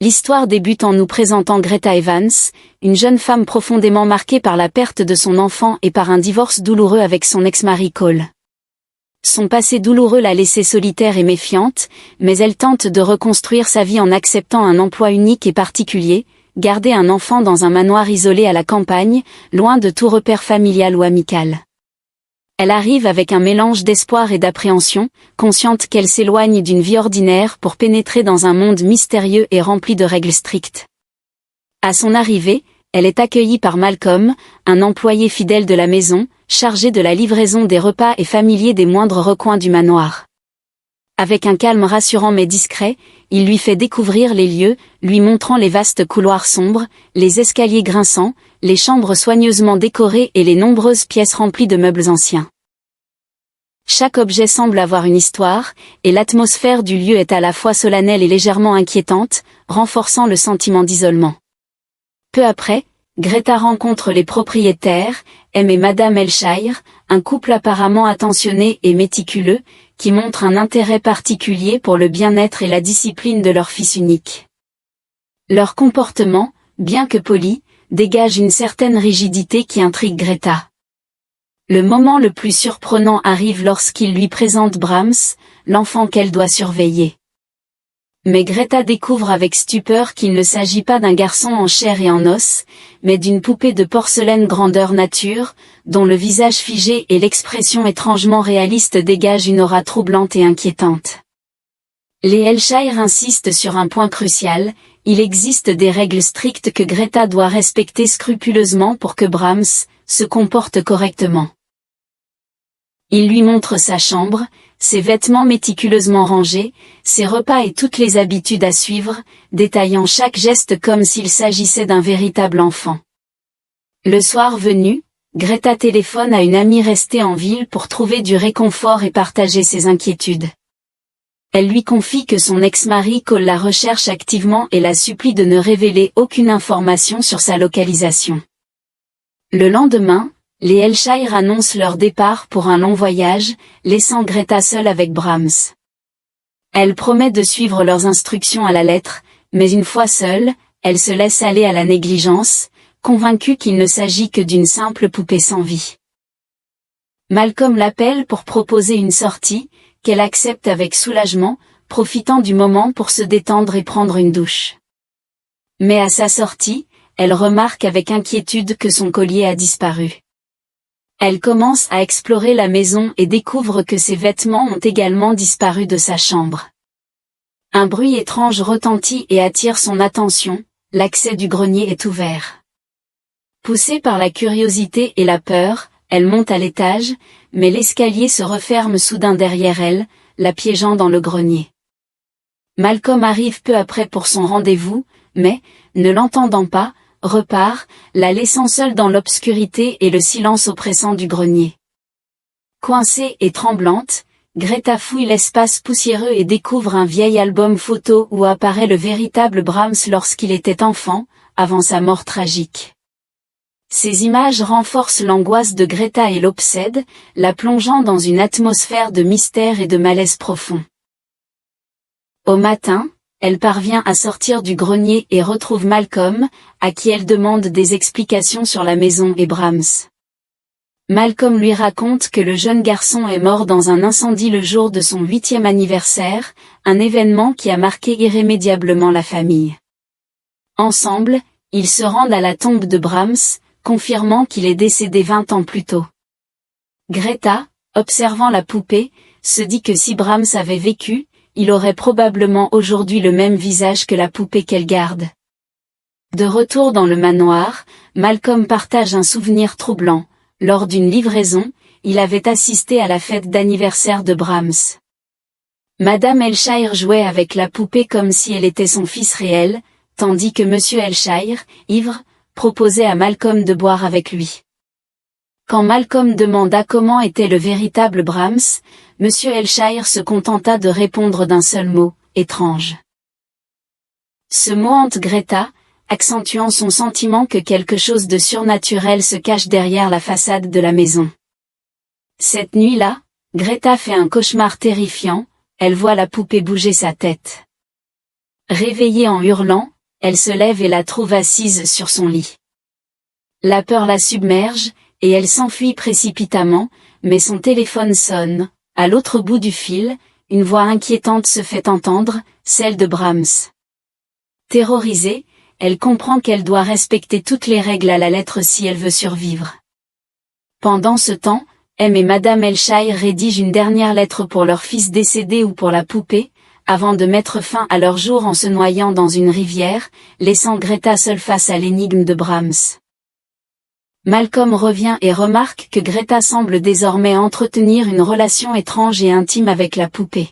L'histoire débute en nous présentant Greta Evans, une jeune femme profondément marquée par la perte de son enfant et par un divorce douloureux avec son ex-mari Cole. Son passé douloureux l'a laissée solitaire et méfiante, mais elle tente de reconstruire sa vie en acceptant un emploi unique et particulier, garder un enfant dans un manoir isolé à la campagne, loin de tout repère familial ou amical. Elle arrive avec un mélange d'espoir et d'appréhension, consciente qu'elle s'éloigne d'une vie ordinaire pour pénétrer dans un monde mystérieux et rempli de règles strictes. À son arrivée, elle est accueillie par Malcolm, un employé fidèle de la maison, chargé de la livraison des repas et familier des moindres recoins du manoir. Avec un calme rassurant mais discret, il lui fait découvrir les lieux, lui montrant les vastes couloirs sombres, les escaliers grinçants, les chambres soigneusement décorées et les nombreuses pièces remplies de meubles anciens. Chaque objet semble avoir une histoire, et l'atmosphère du lieu est à la fois solennelle et légèrement inquiétante, renforçant le sentiment d'isolement. Peu après, Greta rencontre les propriétaires, M et Madame Elshire, un couple apparemment attentionné et méticuleux, qui montre un intérêt particulier pour le bien-être et la discipline de leur fils unique. Leur comportement, bien que poli, dégage une certaine rigidité qui intrigue Greta. Le moment le plus surprenant arrive lorsqu'il lui présente Brahms, l'enfant qu'elle doit surveiller. Mais Greta découvre avec stupeur qu'il ne s'agit pas d'un garçon en chair et en os, mais d'une poupée de porcelaine grandeur nature, dont le visage figé et l'expression étrangement réaliste dégagent une aura troublante et inquiétante. Les Elshire insistent sur un point crucial, il existe des règles strictes que Greta doit respecter scrupuleusement pour que Brahms se comporte correctement. Il lui montre sa chambre, ses vêtements méticuleusement rangés, ses repas et toutes les habitudes à suivre, détaillant chaque geste comme s'il s'agissait d'un véritable enfant. Le soir venu, Greta téléphone à une amie restée en ville pour trouver du réconfort et partager ses inquiétudes. Elle lui confie que son ex-mari Cole la recherche activement et la supplie de ne révéler aucune information sur sa localisation. Le lendemain, les Elshire annoncent leur départ pour un long voyage, laissant Greta seule avec Brahms. Elle promet de suivre leurs instructions à la lettre, mais une fois seule, elle se laisse aller à la négligence, convaincue qu'il ne s'agit que d'une simple poupée sans vie. Malcolm l'appelle pour proposer une sortie, qu'elle accepte avec soulagement, profitant du moment pour se détendre et prendre une douche. Mais à sa sortie, elle remarque avec inquiétude que son collier a disparu. Elle commence à explorer la maison et découvre que ses vêtements ont également disparu de sa chambre. Un bruit étrange retentit et attire son attention, l'accès du grenier est ouvert. Poussée par la curiosité et la peur, elle monte à l'étage, mais l'escalier se referme soudain derrière elle, la piégeant dans le grenier. Malcolm arrive peu après pour son rendez-vous, mais, ne l'entendant pas, repart, la laissant seule dans l'obscurité et le silence oppressant du grenier. Coincée et tremblante, Greta fouille l'espace poussiéreux et découvre un vieil album photo où apparaît le véritable Brahms lorsqu'il était enfant, avant sa mort tragique. Ces images renforcent l'angoisse de Greta et l'obsèdent, la plongeant dans une atmosphère de mystère et de malaise profond. Au matin, elle parvient à sortir du grenier et retrouve Malcolm, à qui elle demande des explications sur la maison et Brahms. Malcolm lui raconte que le jeune garçon est mort dans un incendie le jour de son 8e anniversaire, un événement qui a marqué irrémédiablement la famille. Ensemble, ils se rendent à la tombe de Brahms, confirmant qu'il est décédé 20 ans plus tôt. Greta, observant la poupée, se dit que si Brahms avait vécu, il aurait probablement aujourd'hui le même visage que la poupée qu'elle garde. De retour dans le manoir, Malcolm partage un souvenir troublant. Lors d'une livraison, il avait assisté à la fête d'anniversaire de Brahms. Madame Elshire jouait avec la poupée comme si elle était son fils réel, tandis que Monsieur Elshire, ivre, proposait à Malcolm de boire avec lui. Quand Malcolm demanda comment était le véritable Brahms, Monsieur Elshire se contenta de répondre d'un seul mot, étrange. Ce mot hante Greta, accentuant son sentiment que quelque chose de surnaturel se cache derrière la façade de la maison. Cette nuit-là, Greta fait un cauchemar terrifiant, elle voit la poupée bouger sa tête. Réveillée en hurlant, elle se lève et la trouve assise sur son lit. La peur la submerge, et elle s'enfuit précipitamment, mais son téléphone sonne. À l'autre bout du fil, une voix inquiétante se fait entendre, celle de Brahms. Terrorisée, elle comprend qu'elle doit respecter toutes les règles à la lettre si elle veut survivre. Pendant ce temps, M et Madame Elshire rédigent une dernière lettre pour leur fils décédé ou pour la poupée, avant de mettre fin à leur jour en se noyant dans une rivière, laissant Greta seule face à l'énigme de Brahms. Malcolm revient et remarque que Greta semble désormais entretenir une relation étrange et intime avec la poupée.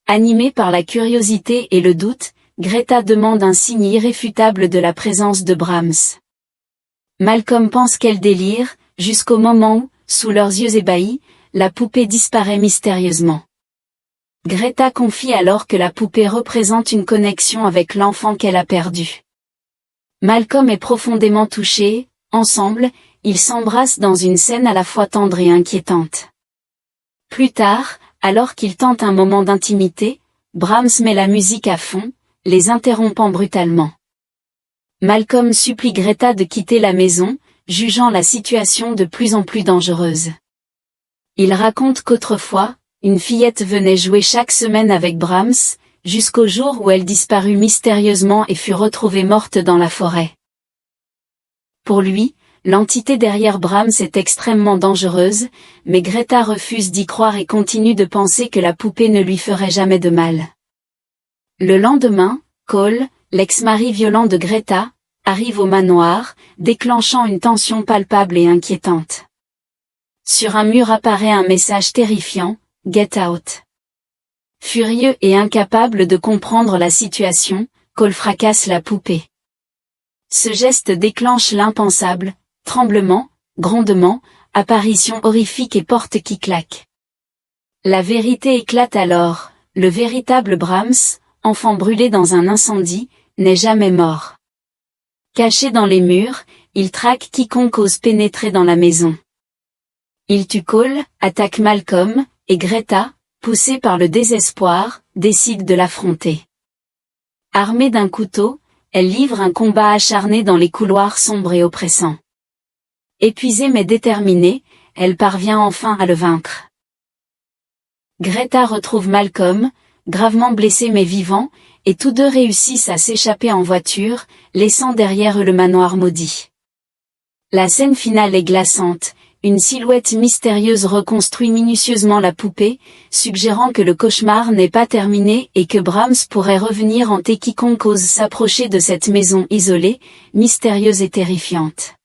Animée par la curiosité et le doute, Greta demande un signe irréfutable de la présence de Brahms. Malcolm pense qu'elle délire, jusqu'au moment où, sous leurs yeux ébahis, la poupée disparaît mystérieusement. Greta confie alors que la poupée représente une connexion avec l'enfant qu'elle a perdu. Malcolm est profondément touché. Ensemble, ils s'embrassent dans une scène à la fois tendre et inquiétante. Plus tard, alors qu'ils tentent un moment d'intimité, Brahms met la musique à fond, les interrompant brutalement. Malcolm supplie Greta de quitter la maison, jugeant la situation de plus en plus dangereuse. Il raconte qu'autrefois, une fillette venait jouer chaque semaine avec Brahms, jusqu'au jour où elle disparut mystérieusement et fut retrouvée morte dans la forêt. Pour lui, l'entité derrière Brahms est extrêmement dangereuse, mais Greta refuse d'y croire et continue de penser que la poupée ne lui ferait jamais de mal. Le lendemain, Cole, l'ex-mari violent de Greta, arrive au manoir, déclenchant une tension palpable et inquiétante. Sur un mur apparaît un message terrifiant, « Get out ». Furieux et incapable de comprendre la situation, Cole fracasse la poupée. Ce geste déclenche l'impensable, tremblement, grondement, apparition horrifique et porte qui claque. La vérité éclate alors, le véritable Brahms, enfant brûlé dans un incendie, n'est jamais mort. Caché dans les murs, il traque quiconque ose pénétrer dans la maison. Il tue Cole, attaque Malcolm, et Greta, poussée par le désespoir, décide de l'affronter. Armée d'un couteau, elle livre un combat acharné dans les couloirs sombres et oppressants. Épuisée mais déterminée, elle parvient enfin à le vaincre. Greta retrouve Malcolm, gravement blessé mais vivant, et tous deux réussissent à s'échapper en voiture, laissant derrière eux le manoir maudit. La scène finale est glaçante, une silhouette mystérieuse reconstruit minutieusement la poupée, suggérant que le cauchemar n'est pas terminé et que Brahms pourrait revenir hanter quiconque ose s'approcher de cette maison isolée, mystérieuse et terrifiante.